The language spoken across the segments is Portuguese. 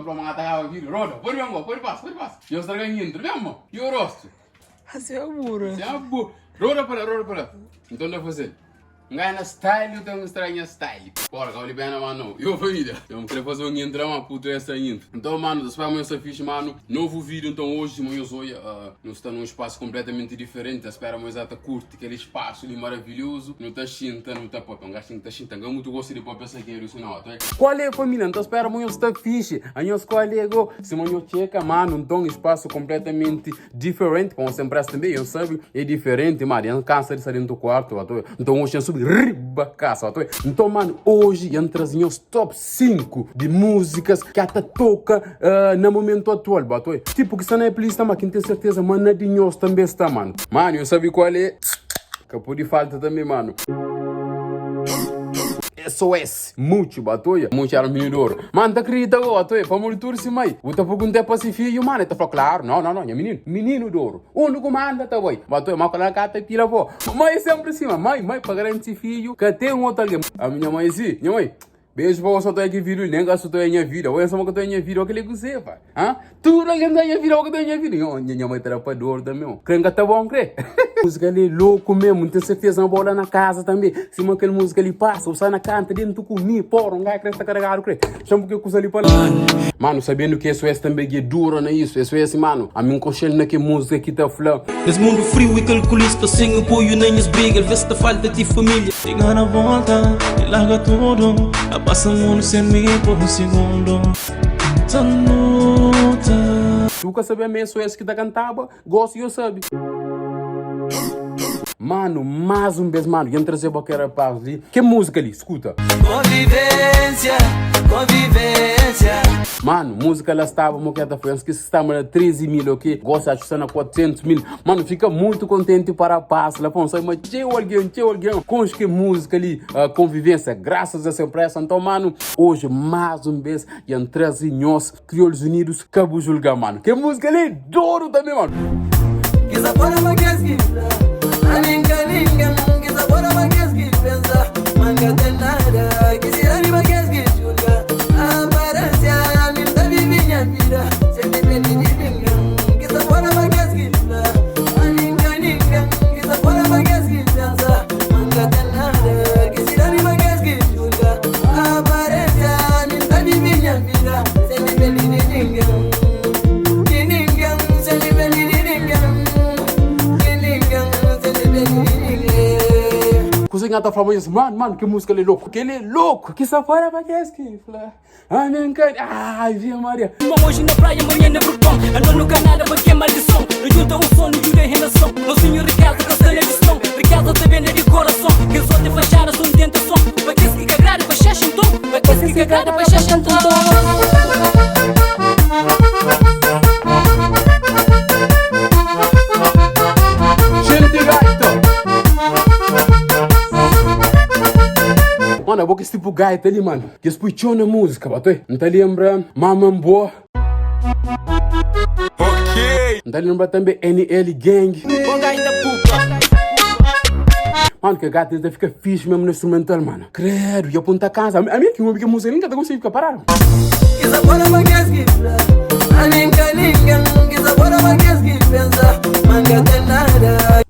para uma atacava aqui, roda, pode passar. Eu estou ganhando, mesmo? E o rosto? Assim é burro. Se é burro. Roda para lá. Então não é fazer. Ganha style, eu tenho um estranho style. Porra, que eu lhe bem na mano. Eu família. Eu queria fazer um entrar uma puta essa ainda. Então, mano, se para essa ficha, mano, novo vídeo. Então, hoje, eu sou, nós estamos num espaço completamente diferente. Espero mais até curte aquele espaço ali maravilhoso. Não está xinta, não está pop. Um gajo está xinta. Eu muito gosto de pop essa aqui, isso não, tá? Qual é, família? Então, espero muito esta ficha. A minha escolha é se eu checa, mano, então um espaço completamente diferente. Como sempre também, eu sabe, é diferente, mano. Eu canso de sair do quarto, então hoje eu subi riba casa, então, mano, hoje entra os top 5 de músicas que até toca no momento atual, bato. Tipo que está na playlist, mas quem tem certeza, mano, é de nós também está, mano. Mano, eu sabia qual é, que pode falta também, mano. SOS, muito batoia, muito era menino. Mano, tá acredita agora, para monitor se mai. O tá perguntando para si filho, mano, tá falando claro, não, é menino d'ouro. O único manda tá boy. Batoia, mas quando a cata tira pô. Mãe sempre assim, mãe, para garantir filho, que tem um outro alguém. A minha mãe assim, minha mãe. Beijo para você, estou aqui vídeo, nem gasto estou em minha vida. Olha só que estou em minha vida, o que ele gosta, pai. Hã? Tudo aqui está em minha vida, o que estou em minha vida. Minha mãe terá para dor também. Crê que tá bom, crê? Música ali louco mesmo, não tenho certeza, não vou lá na casa também. Se uma aquela música ali passa, ou sai na canta dentro do comi, porra, um gajo que está carregado, crê? Chama que eu coisa ali para lá. Mano, sabendo que SOS também é duro, não é isso? SOS, mano, a mim conselho naquela música que está falando. Nesse mundo frio e calculista, sem apoio nem as brigas, vê se te falta de família. Chega na volta e larga tudo, passa o mundo sem mim por um segundo. Tu quer saber mesmo SOS que tá cantava? Gosto e eu sabe. Mano, mais um vez, mano, eu trazer boqueira para ali. Que música ali? Escuta. Convivência. Mano, música lá estava, moqueta foi antes que se está na 13 mil, ok? Gosta de estar na 400 mil. Mano, fica muito contente para a paz. Lá, pô, mas tinha alguém. Com que música ali, convivência, graças a essa pressa. Então, mano, hoje, mais um vez, e entre nós, Crioulos Unidos, Cabo Julga, mano. Que música ali, duro também, mano. Cozinha tá falando isso, mano, que música ele é louco. Que ele é louco, que safara pra que é que ai, via Maria. Hoje na praia, amanhã na Brupão. Andou no canal, porque é maldição. Não junta um som, não jura em relação. Não senhor Ricardo, castanha de som. Ricardo também é de coração. Que só te fechar a sua tentação. Vai que se cagar, vai chachar então. Vai que se cagar, vai chachar então. Mano, eu vou que esse tipo gaita ali, mano. Que escutou na música, bateu? Não tá lembrando? Mamambo. Ok. Não tá lembrando também NL Gang. Com gaita pupa. Mano, que gaita deve ficar fixe mesmo no instrumental, mano. Credo, e aponta a casa. A minha que uma música nem tá conseguindo ficar parado.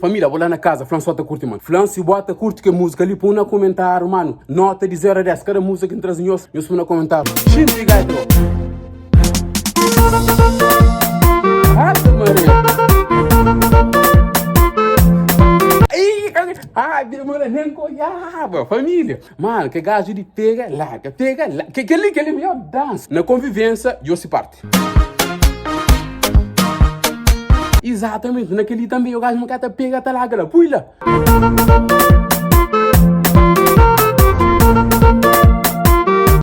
Família, vou lá na casa, François tá curte, mano. François bota curte que música ali, põe no comentário, mano. Nota de 0 a 10, cada música que traz em nós, eu põe no comentário. Xinti, gaito. Ave Maria. Ai, demora nem coiaba, família. Mano, que gajo de pega, larga. Que ele melhor dança. Na convivência, eu se parte. Exatamente, naquele também o gajo não quer pega, tá larga lá, pui lá.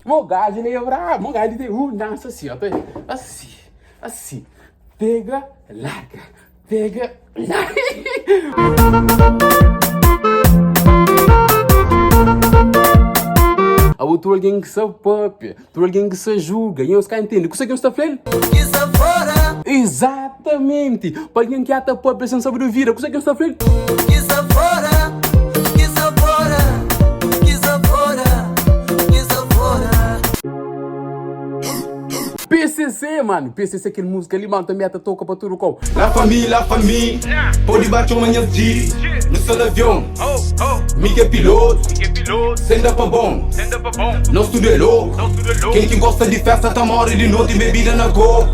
O gajo ele é bravo, o gajo ele tem dança assim, ó, assim. Pega, larga. Tu alguém que se pop, tu alguém que se julga, e os caras entendem. O que você está falando? Exatamente. Para alguém que até pop, sem saber ouvir, o que você está falando? ali, mano. PCC aquele música ali, mano, também até toca pra tudo com. La famille, pode bater amanhã de no seu avião. Miga é piloto, senda pra bom. Nós tudo é louco. Quem que gosta de festa tá mora de noite e bebida na cor.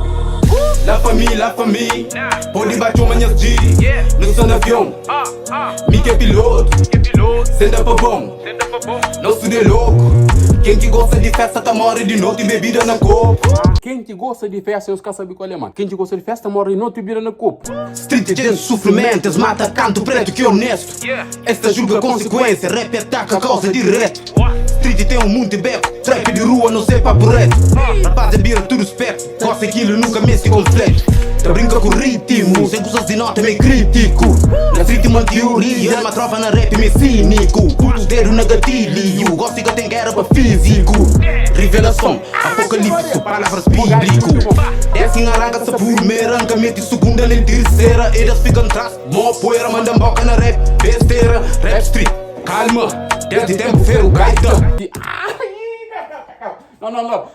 La famille, pode bater amanhã de no seu avião. Miga é piloto, senda pra bom. Nós tudo é louco. Quem que gosta de festa tá mora de noite e bebida na copa. Quem que gosta de festa, eu quero saber qual é, mano. Quem que gosta de festa mora de noite e bebida na copa. Street de sofrimento, eles mata canto preto que é honesto. Esta julga consequência, rap ataca causa direto. Street tem um mundo de beco, trap de rua não sei papo reto. Rapaz é bira tudo esperto, gosta aquilo nunca mexe completo. Tá brinca com ritmo, sem coisas de nota meio crítico. Na street uma teoria, uma tropa na rap meio cínico. Puto dedo na gatilho, gosto que tem guerra pra físico. Revelação, apocalipse, palavras bíblico. Desce arranca-se por meranca, mete segunda nem terceira. Eles ficam atrás, mó poeira, mandam boca na rap, besteira. Rap street, calma, desde tempo ferro, gaita. Não.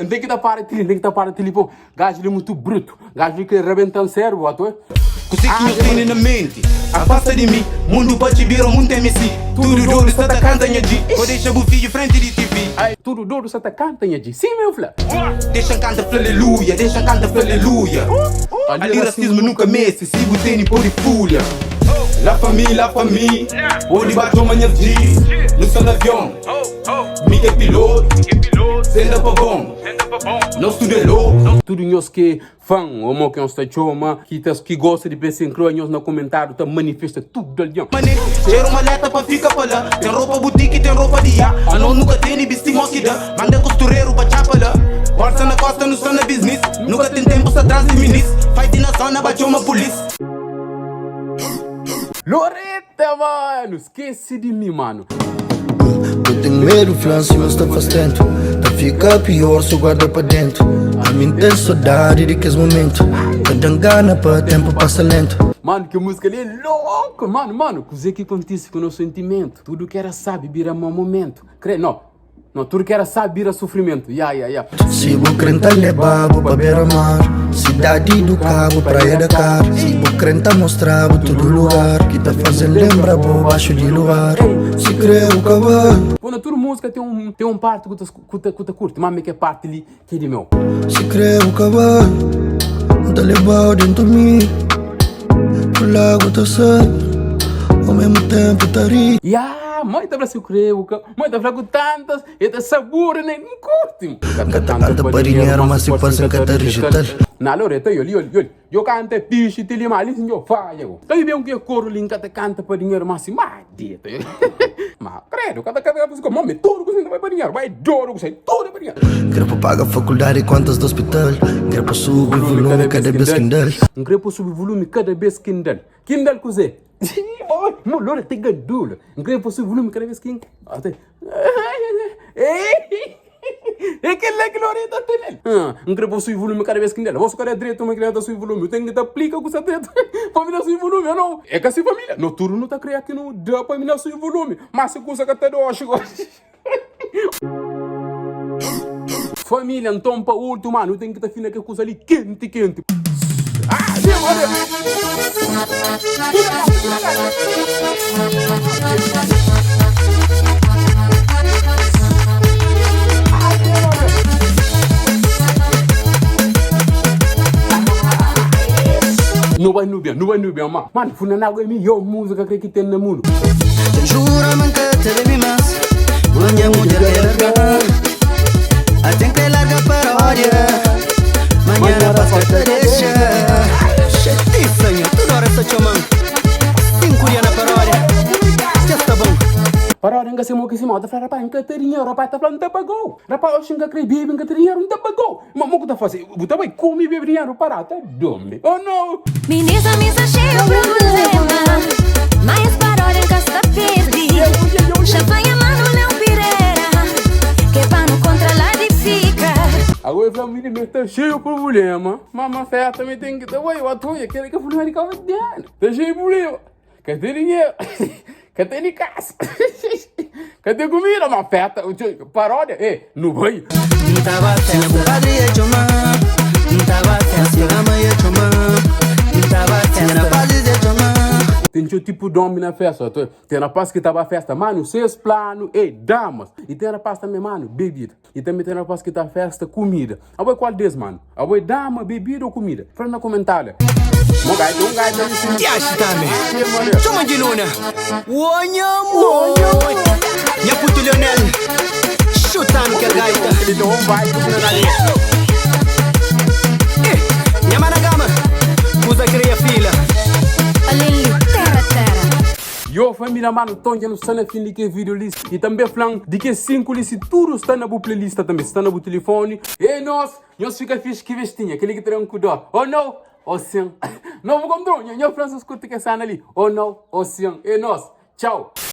Tem que dar para ali, pô. Gajo ali muito bruto. Gajo que rebenta o cérebro, ato. Conseguinho tem na mente, afasta de mim. Mundo pra te vir, o mundo é MC. Tudo doido, só tá cantando de. Vou deixar o filho frente de TV. Tudo doido, só tá cantando de. Sim, meu filho. Deixa canta pra aleluia, deixa canta pra aleluia. Ali racismo nunca mexe, sigo tênis por de folha. La famille, pode bater amanhã de no seu avião. Miga é piloto, senda pra bom. Nós tudo é louco. Tudo nós que fã, ou que nós tá choma, que gosta de pensar em nós no comentário, tá manifesta tudo ali. Mané, cheira uma leta pra ficar pra lá. Tem roupa boutique, tem roupa de ar. A não nunca tem nem vestir que dá. Manda costureiro pra chapa lá. Força na costa, no som na business. Nunca tem tempo, só traz de ministro. Fight na zona, bate uma polícia. Loreta, mano! Esquece de mim, mano. Eu tenho medo, flancio, mas tá faz tempo. Tá ficar pior, só guarda pra dentro. A mim tem saudade de que esse momento. Tá dando gana pra tempo passa lento. Mano, que música ali é louco, mano. Coisa que acontece com o nosso sentimento. Tudo que era sabe, vira mau momento. Não, tudo que era sabe, vira sofrimento. Se vou crenta levava pra beira-mar. Cidade do Cabo, praia da Car. Se vou crenta mostrava todo lugar. Que tá fazendo lembrar por baixo de luar. Se crê o cavalo. Quando toda música tem um parte que tu curte, mas que é parte ali que é de meu. Se crê o cavalo, tá levado dentro de mim. Por lago tá saindo, ao mesmo tempo tá rindo. Mãe tá pra se creu, mãe tá pra com tantas, e tá sabor, nem curte. Canta para dinheiro, mas se passa canta digital. Na Loreta, eu canto piche, te lima ali, eu falho. Tá vendo que eu corro ali, canta para dinheiro, mas se madita. Mas credo, cada música, mami, tudo que você vai para dinheiro, vai duro, você tudo para dinheiro. Quero para pagar faculdade, contas do hospital. Quero para subir volume cada vez Kindle. Quero para subir volume cada vez Kindle. Kindle, cozer. Mo lore tem gandula. Quero para subir volume cada vez Kindle. É que Loreta tem. Quero para subir volume cada vez Kindle. Você quer direito, mas quer subir volume. Eu tenho que te aplicar com essa direito. Família subir volume, não. É que assim família. No turno não tá criando aqui no dá para mim subir volume. Mas se coisa que até doce. Família, então para o último, mano, tem que estar fina que coisa ali quente. Não vai Núbia, mano. Mano, fui na água e me deu música que tem no mundo. Jura-me que te dei mais. Minha mulher é larga. Até que larga paródia. Manhã passa te deixa. Chatiça, toda hora essa chama. Cinco na paródia. Já está bom. Paródia enggak semua que semua. Tá falando, rapaz, enggak tem dinheiro, rapaz, tá falando, tá pagou. Rapaz, hoje enggak creio, enggak tem dinheiro, não tá pagou. Mas o que tá fazendo? Você vai comer bebê dinheiro, parar, tá doido. Oh, não. Menina, cheio de problema. Mas paródia enggak está perdi. Champanhe, mano, Leão Pireira. Que pra não controlar de fica. Agora a família meu tá cheio de problema. Mamãe fé também tem que ter. Ué, eu atuo, eu quero que a família me calma dentro. Tá cheio de problema. Quer ter dinheiro? Quer ter de casa? Quer ter comida? Uma festa? Paródia? Não vai? Tava sendo padre e chama. Tava festa, amanhã chama. Tava festa, pode dizer chama. Tem tipo de homem na festa. Tem rapaz que tava a festa, mano, 6 planos, damas. E tem rapaz também, mano, bebida. E também tem rapaz que tá a festa, comida. Agora qual deles, mano? Agora dama, bebida ou comida? Fala no comentário. Que acha também? Chama de Luna. Onhamo. Minha puto Leonel. Chutando que a gaita. Então vai, Minha managama. Usa cria fila. Olha terra. Yo, família, mano, tô já no sana fim de que vídeo list. E também falando de que 5 listas, tudo está na boa playlist também. Está na boa telefone. E nós fica fixe que vestinha. Aquele que tem um cuidado. Oh, não. Oh, sim. Não vou controlar. Minha França escuta que está ali. Oh, não. Oh, sim. E nós. Tchau.